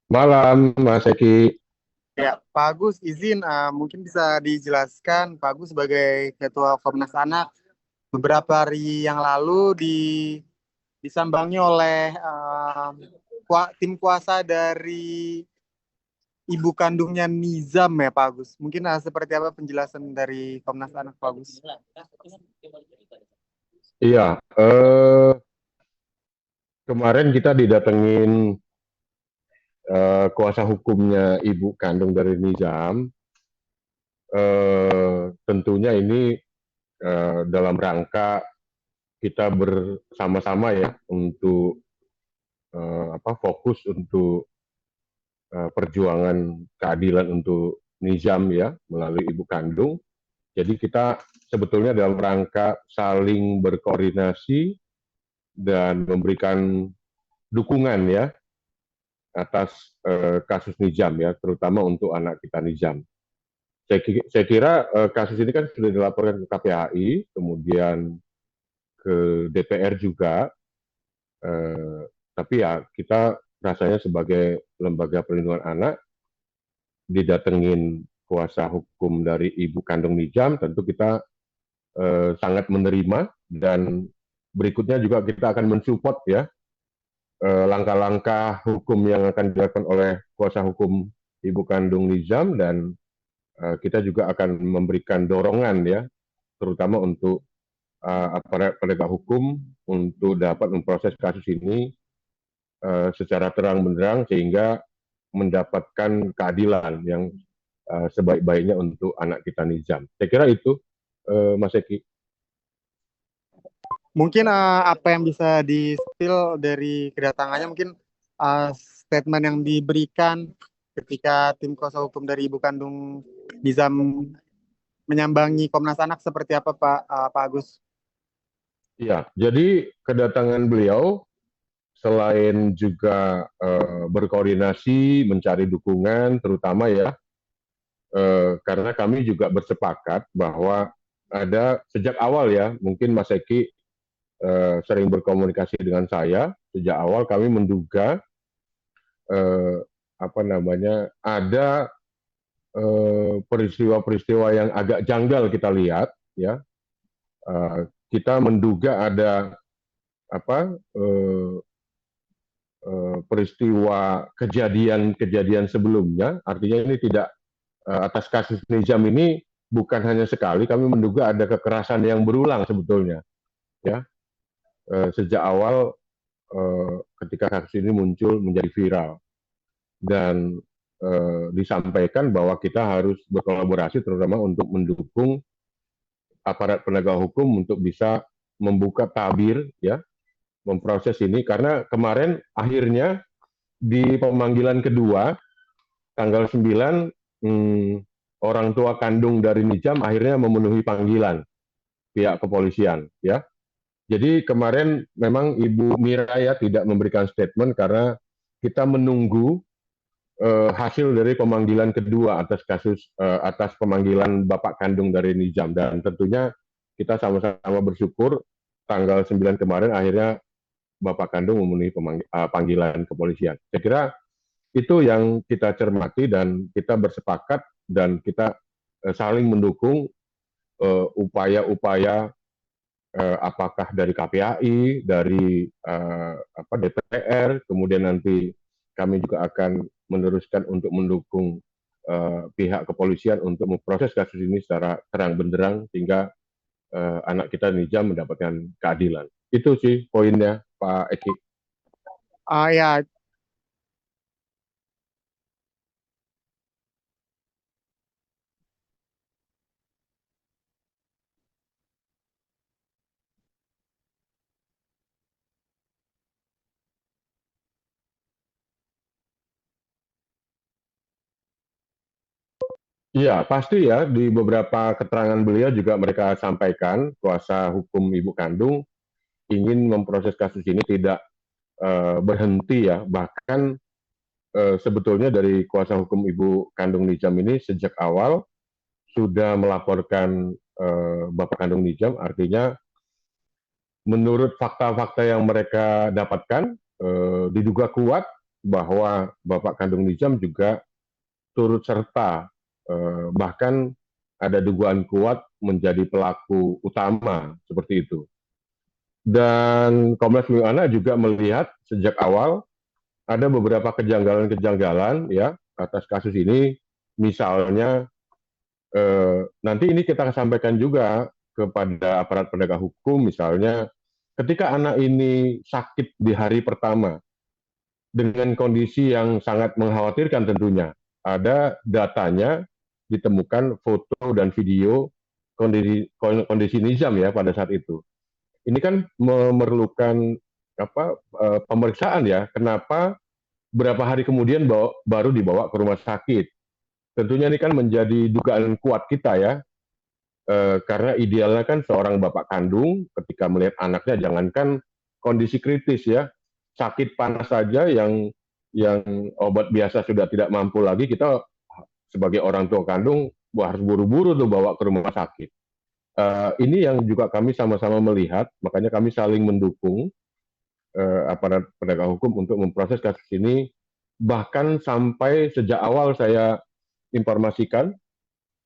Malam, Mas Eki. Ya, Pak Agus, izin mungkin bisa dijelaskan Pak Agus sebagai Ketua Komnas Anak beberapa hari yang lalu disambangi oleh tim kuasa dari ibu kandungnya Nizam ya Pak Agus. Mungkin seperti apa penjelasan dari Komnas Anak Pak Agus? Iya, kemarin kita didatengin kuasa hukumnya ibu kandung dari Nizam. Tentunya ini dalam rangka kita bersama-sama ya untuk fokus untuk perjuangan keadilan untuk Nizam ya melalui ibu kandung. Jadi kita sebetulnya dalam rangka saling berkoordinasi dan memberikan dukungan ya atas kasus Nizam ya, terutama untuk anak kita Nizam. Saya kira kasus ini kan sudah dilaporkan ke KPAI, kemudian ke DPR juga, eh, tapi ya kita rasanya sebagai lembaga perlindungan anak didatengin kuasa hukum dari ibu kandung Nizam, tentu kita sangat menerima dan berikutnya juga kita akan mensupport ya langkah-langkah hukum yang akan dilakukan oleh kuasa hukum ibu kandung Nizam dan kita juga akan memberikan dorongan ya, terutama untuk aparat penegak hukum untuk dapat memproses kasus ini secara terang benderang sehingga mendapatkan keadilan yang sebaik-baiknya untuk anak kita Nizam. Saya kira itu, Mas Eki. Mungkin apa yang bisa di-spill dari kedatangannya mungkin statement yang diberikan ketika tim kuasa hukum dari ibu kandung Nizam menyambangi Komnas Anak seperti apa Pak Agus? Ya, jadi kedatangan beliau selain juga berkoordinasi, mencari dukungan, terutama ya karena kami juga bersepakat bahwa ada sejak awal ya, mungkin Mas Eki sering berkomunikasi dengan saya, sejak awal kami menduga eh, ada peristiwa-peristiwa yang agak janggal kita lihat, ya. Kita menduga ada apa peristiwa kejadian-kejadian sebelumnya, artinya ini tidak atas kasus Nizam ini bukan hanya sekali, kami menduga ada kekerasan yang berulang sebetulnya, ya. Sejak awal ketika kasus ini muncul menjadi viral dan disampaikan bahwa kita harus berkolaborasi terutama untuk mendukung aparat penegak hukum untuk bisa membuka tabir ya memproses ini karena kemarin akhirnya di pemanggilan kedua tanggal 9 hmm, orang tua kandung dari Nijam akhirnya memenuhi panggilan pihak kepolisian ya. Jadi kemarin memang Ibu Mira ya tidak memberikan statement karena kita menunggu hasil dari pemanggilan kedua atas kasus atas pemanggilan bapak kandung dari Nizam dan tentunya kita sama-sama bersyukur tanggal 9 kemarin akhirnya bapak kandung memenuhi panggilan kepolisian. Saya kira itu yang kita cermati dan kita bersepakat dan kita saling mendukung upaya-upaya apakah dari KPAI, dari DPR, kemudian nanti kami juga akan meneruskan untuk mendukung pihak kepolisian untuk memproses kasus ini secara terang benderang sehingga anak kita Nijam mendapatkan keadilan. Itu sih poinnya, Pak Eki. Ya, Iya, pasti ya di beberapa keterangan beliau juga mereka sampaikan kuasa hukum ibu kandung ingin memproses kasus ini tidak berhenti ya, bahkan sebetulnya dari kuasa hukum ibu kandung Nijam ini sejak awal sudah melaporkan bapak kandung Nijam, artinya menurut fakta-fakta yang mereka dapatkan diduga kuat bahwa bapak kandung Nizam juga turut serta, bahkan ada dugaan kuat menjadi pelaku utama seperti itu. Dan Komnas Perlindungan Anak juga melihat sejak awal ada beberapa kejanggalan-kejanggalan ya atas kasus ini. Misalnya nanti ini kita sampaikan juga kepada aparat penegak hukum, misalnya ketika anak ini sakit di hari pertama dengan kondisi yang sangat mengkhawatirkan tentunya. Ada datanya ditemukan foto dan video kondisi Nizam ya pada saat itu. Ini kan memerlukan pemeriksaan ya. Kenapa berapa hari kemudian baru dibawa ke rumah sakit? Tentunya ini kan menjadi dugaan kuat kita ya. Karena idealnya kan seorang bapak kandung ketika melihat anaknya jangankan kondisi kritis ya, sakit panas saja yang obat biasa sudah tidak mampu lagi, kita sebagai orang tua kandung harus buru-buru tuh bawa ke rumah sakit. Ini yang juga kami sama-sama melihat, makanya kami saling mendukung aparat penegak hukum untuk memproses kasus ini. Bahkan sampai sejak awal saya informasikan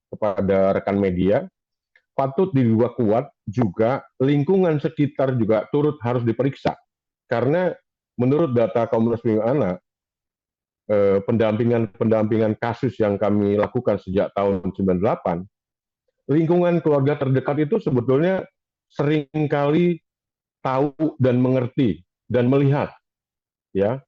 kepada rekan media, patut diduga kuat juga lingkungan sekitar juga turut harus diperiksa. Karena menurut data Komnas Perlindungan Anak, pendampingan kasus yang kami lakukan sejak tahun 98, lingkungan keluarga terdekat itu sebetulnya seringkali tahu dan mengerti dan melihat, ya.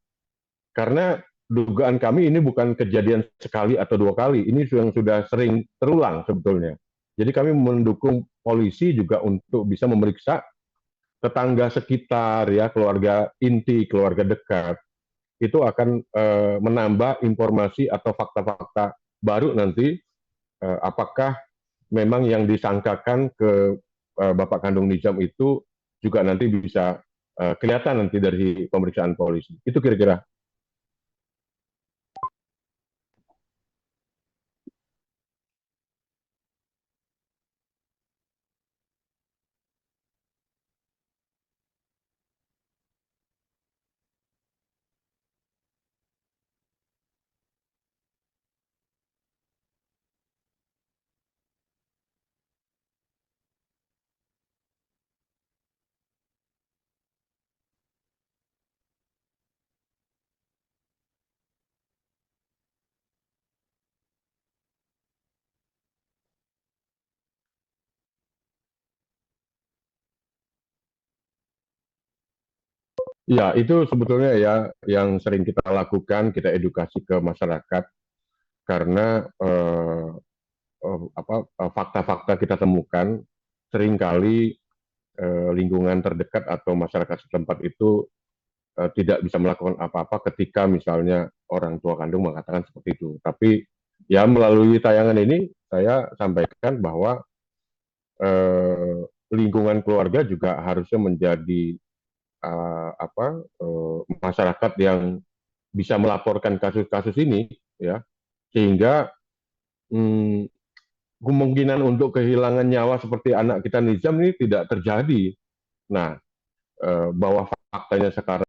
Karena dugaan kami ini bukan kejadian sekali atau dua kali, ini yang sudah sering terulang sebetulnya. Jadi kami mendukung polisi juga untuk bisa memeriksa tetangga sekitar, ya, keluarga inti, keluarga dekat. Itu akan menambah informasi atau fakta-fakta baru nanti, apakah memang yang disangkakan ke bapak kandung Nizam itu juga nanti bisa kelihatan nanti dari pemeriksaan polisi. Itu kira-kira. Ya, itu sebetulnya ya yang sering kita lakukan, kita edukasi ke masyarakat karena fakta-fakta kita temukan seringkali lingkungan terdekat atau masyarakat setempat itu tidak bisa melakukan apa-apa ketika misalnya orang tua kandung mengatakan seperti itu. Tapi ya melalui tayangan ini saya sampaikan bahwa eh, lingkungan keluarga juga harusnya menjadi masyarakat yang bisa melaporkan kasus-kasus ini, ya, sehingga hmm, kemungkinan untuk kehilangan nyawa seperti anak kita Nizam ini tidak terjadi. Nah, bahwa faktanya sekarang